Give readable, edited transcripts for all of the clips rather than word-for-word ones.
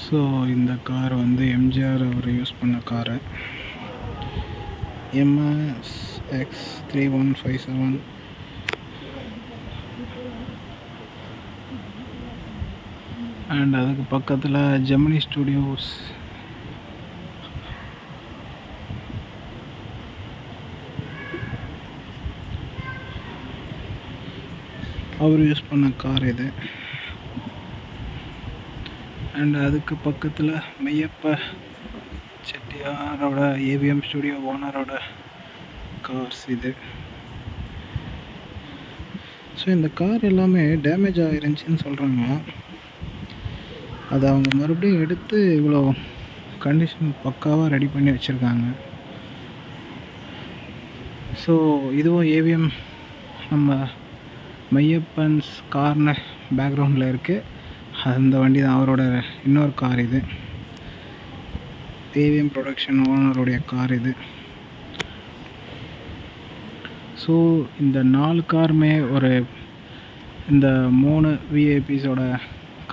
So இந்த car வந்து எம்ஜிஆர் அவர் use பண்ண காரு, MS-X3157. அண்ட் அதுக்கு பக்கத்தில் ஜெமினி ஸ்டுடியோஸ் அவர் யூஸ் பண்ண கார் இது. அண்ட் அதுக்கு பக்கத்தில் மெய்யப்ப செட்டியாரோட ஏவிஎம் ஸ்டுடியோ ஓனரோட கார்ஸ் இது. ஸோ இந்த கார் எல்லாமே டேமேஜ் ஆகிருந்துச்சின்னு சொல்கிறாங்க. அதை அவங்க மறுபடியும் எடுத்து இவ்வளோ கண்டிஷன் பக்காவாக ரெடி பண்ணி வச்சுருக்காங்க. ஸோ இதுவும் ஏவிஎம் நம்ம மையப்பன்ஸ் கார்னு பேக்ரவுண்டில் இருக்குது. அந்த வண்டி தான் அவரோட இன்னொரு கார் இது. ஏவிஎம் ப்ரொடக்ஷன் ஓனருடைய கார் இது. ஸோ இந்த 4 காருமே இந்த 3 விஐபிஸோட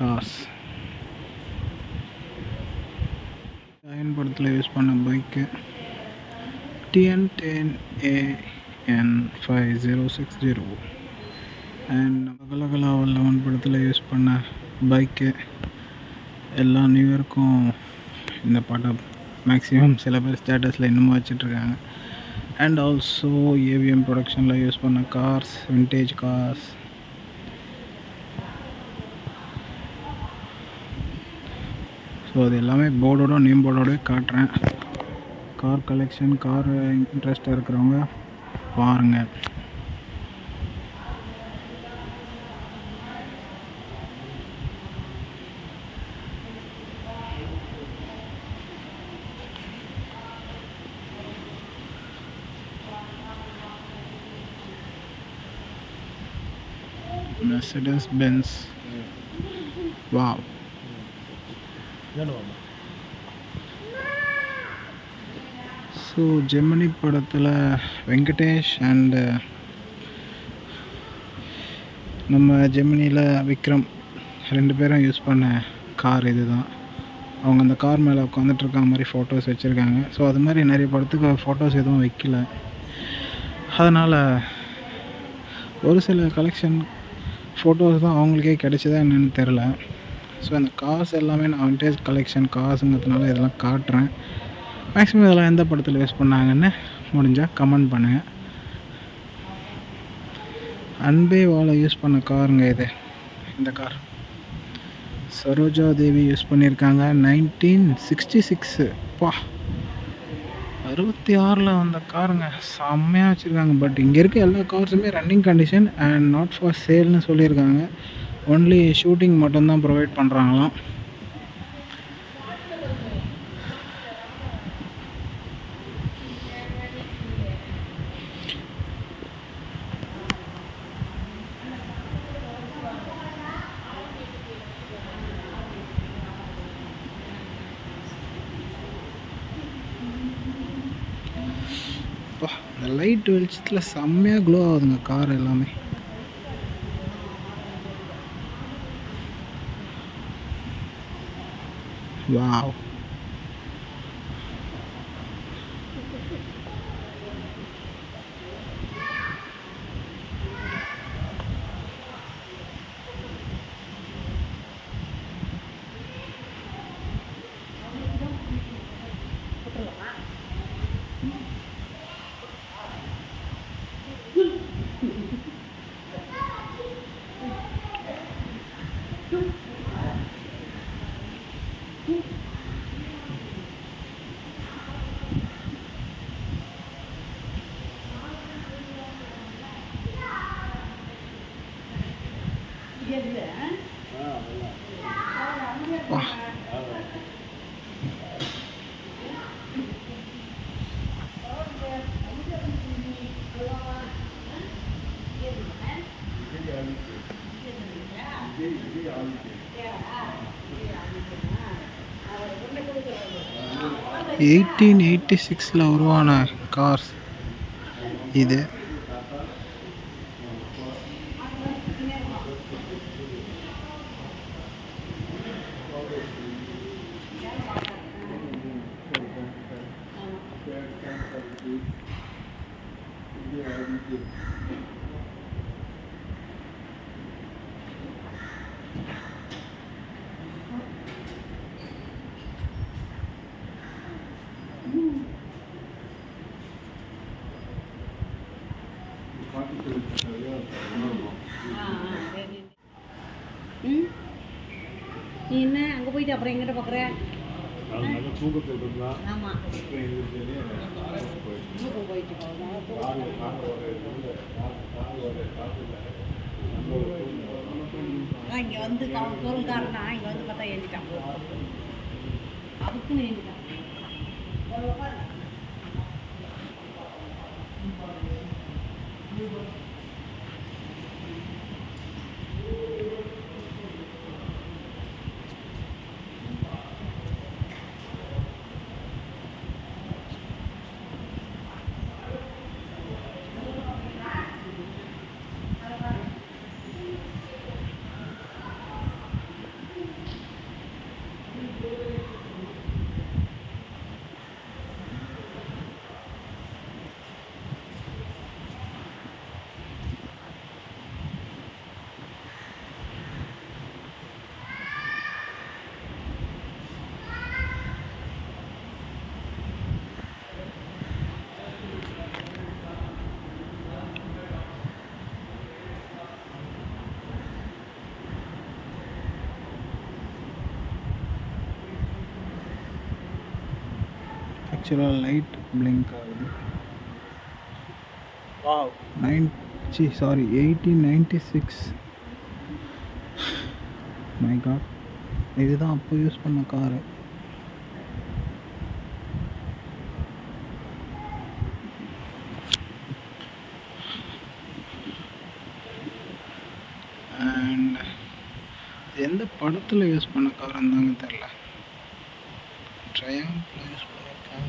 கார்ஸ். ஜாயின் படத்தில் யூஸ் பண்ண பைக்கு TN10AN5060. அண்ட் அகலகலா 11 படத்தில் யூஸ் பண்ண பைக்கு. எல்லா நியூ இயருக்கும் இந்த பாட்டை மேக்ஸிமம் சில பேர் ஸ்டேட்டஸில் இன்னமும் வச்சிட்ருக்காங்க. அண்ட் ஆல்சோ ஏவிஎம் ப்ரொடக்ஷனில் யூஸ் பண்ண கார்ஸ், விண்டேஜ் கார்ஸ். ஸோ அது எல்லாமே போர்டோட நேம் போர்டோட காட்டுறேன். கார் கலெக்ஷன், கார் இன்ட்ரெஸ்டாக இருக்கிறவங்க பாருங்கள். Mercedes-Benz. Wow. ஸோ ஜெமினி படத்தில் வெங்கடேஷ் அண்டு நம்ம ஜெமினியில் விக்ரம் 2 பேரும் யூஸ் பண்ண கார் இது தான். அவங்க அந்த கார் மேலே உட்காந்துட்ருக்க மாதிரி ஃபோட்டோஸ் வச்சுருக்காங்க. ஸோ அது மாதிரி நிறைய படத்துக்கு ஃபோட்டோஸ் எதுவும் வைக்கல. அதனால் ஒரு சில கலெக்ஷன் ஃபோட்டோஸ் தான் அவங்களுக்கே கிடைச்சதா என்னென்னு தெரில. ஸோ அந்த காசு எல்லாமே நான் விண்டேஜ் கலெக்ஷன் காசுங்கிறதுனால இதெல்லாம் காட்டுறேன். மேக்ஸிமம் இதெல்லாம் எந்த படத்தில் யூஸ் பண்ணாங்கன்னு முடிஞ்சால் கமெண்ட் பண்ணுங்கள். அன்பே வாழ யூஸ் பண்ண காருங்க இது. இந்த கார் சரோஜா தேவி யூஸ் பண்ணியிருக்காங்க. 1966. 66 வந்த காருங்க. செம்மையாக வச்சுருக்காங்க. பட் இங்கே இருக்க எல்லா கார்ஸுமே running condition and not for சேல்னு சொல்லியிருக்காங்க. ஒன்லி ஷூட்டிங் மட்டும்தான் ப்ரொவைட் பண்ணுறாங்களாம். இந்த லைட் வெளிச்சத்தில் செம்மையாக க்ளோ ஆகுதுங்க கார் எல்லாமே. வாவ். வா. எயிட்டீன் 86 உருவான கார்ஸ் இது. நீ என்ன அங்கே போயிட்டு அப்புறம் எங்கிட்ட பார்க்குற? ஆமாம், இங்கே வந்து பொருள்காரனா இங்கே வந்து பார்த்தா எழுதிட்டான், அதுக்குன்னு எழுதிட்டான். ஆக்சுவலாக லைட் பிளிங்க் ஆகுது. 1896. மை காட், இதுதான் அப்போ யூஸ் பண்ண காரு. அண்ட் எந்த படத்தில் யூஸ் பண்ண காருன்னு தாங்க தெரில. ட்ரையாம்பில் யூஸ் பண்ணியிருக்கேன்.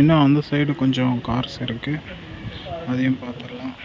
இன்னும் அந்த சைடு கொஞ்சம் கார்ஸ் இருக்குது, அதையும் பார்த்துடலாம்.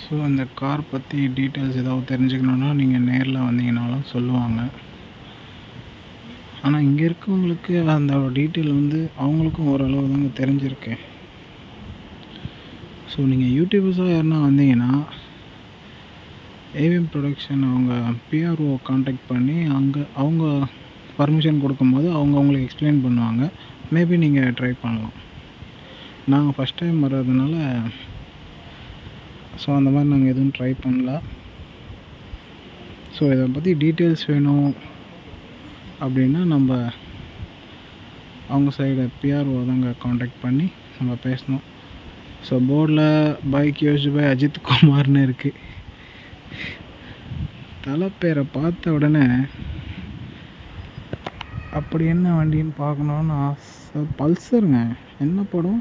ஸோ அந்த கார் பற்றி டீட்டெயில்ஸ் ஏதாவது தெரிஞ்சுக்கணுன்னா நீங்கள் நேரில் வந்தீங்கனாலும் சொல்லுவாங்க. ஆனால் இங்கே இருக்கவங்களுக்கு அந்த டீட்டெயில் வந்து அவங்களுக்கும் ஓரளவு தாங்க தெரிஞ்சிருக்கு. ஸோ நீங்கள் யூடியூபர்ஸாக யாருன்னா வந்தீங்கன்னா ஏவிஎம் ப்ரொடக்ஷன் அவங்க பிஆர்ஓ காண்டாக்ட் பண்ணி அவங்க பர்மிஷன் கொடுக்கும்போது அவங்க உங்களுக்கு எக்ஸ்பிளைன் பண்ணுவாங்க. மேபி நீங்கள் ட்ரை பண்ணலாம். நாங்கள் ஃபஸ்ட் டைம் வர்றதுனால ஸோ அந்த மாதிரி நாங்கள் எதுவும் ட்ரை பண்ணல. ஸோ இதை பற்றி டீட்டெயில்ஸ் வேணும் அப்படின்னா நம்ம அவங்க சைடு பிஆர்ஓ தாங்க காண்டாக்ட் பண்ணி நம்ம பேசணும். ஸோ போர்டில் பைக் யூஸ்டு பை அஜித் குமார்னு இருக்குது. தலை பேரை பார்த்த உடனே அப்படி என்ன வண்டின்னு பார்க்கணுன்னு ஆசை. பல்சருங்க. என்ன படம்?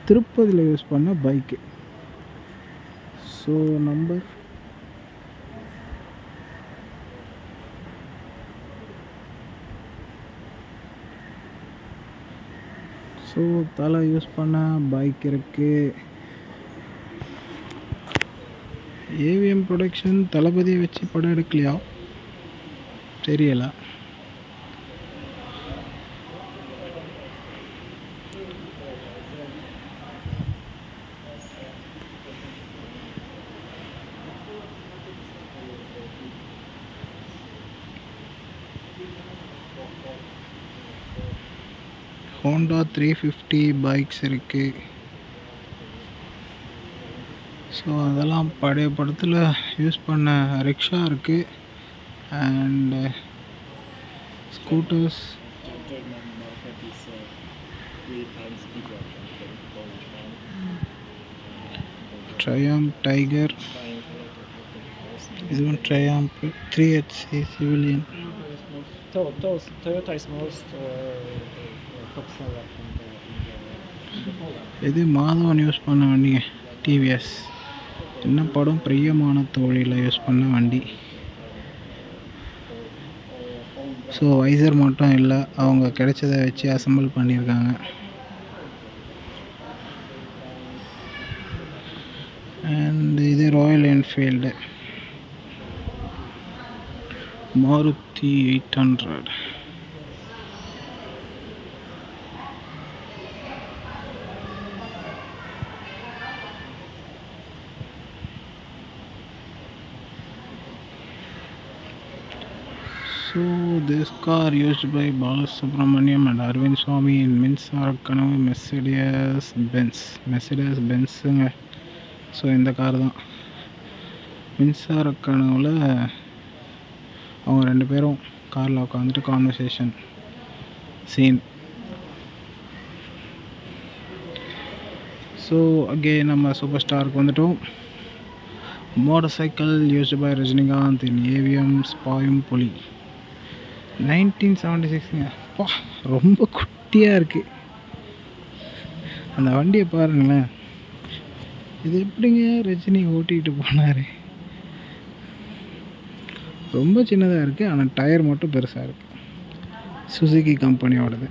திருப்பதியில் யூஸ் பண்ண பைக்கு. ஸோ நம்பர் ஸோ தலை யூஸ் பண்ண பைக் இருக்குது. ஏவிஎம் ப்ரொடக்ஷன் தளபதியை வச்சு படம் எடுக்கலையா தெரியலை. ஹோண்டா 350 பைக்ஸ் இருக்குது. ஸோ அதெல்லாம் பழைய படத்தில் யூஸ் பண்ண ரிக்ஷா இருக்குது. And scooters. Triumph Tiger. இதுவும் Triumph 3HC civilian. Toyota is most top seller in the இது மாதவன் யூஸ் பண்ண வண்டிங்க. டிவிஎஸ். என்ன படம்? பிரியமான தோழியில் யூஸ் பண்ண வண்டி. ஸோ வைசர் மட்டும் இல்லை, அவங்க கிடைச்சதை வச்சு அசம்பிள் பண்ணியிருக்காங்க. அண்ட் இது Royal Enfield Maruti 800. So this car used by Balasubramaniam and Arvind Swamy in மின்சார கனவு மெர்சிடிஸ் பென்ஸுங்க. ஸோ இந்த கார் தான் மின்சார கனவில் அவங்க 2 பேரும் காரில் உட்காந்துட்டு கான்வர்சேஷன் சீன். ஸோ அகே நம்ம சூப்பர் ஸ்டாருக்கு வந்துட்டோம். Motor cycle used by Rajinikanth in AVM Paayum Puli 1976ங்க. அப்பா ரொம்ப குட்டியாக இருக்குது. அந்த வண்டியை பாருங்களேன். இது எப்படிங்க ரஜினி ஓட்டிகிட்டு போனார்? ரொம்ப சின்னதாக இருக்குது, ஆனால் டயர் மட்டும் பெருசாக இருக்குது. சுசுகி கம்பெனியோடது.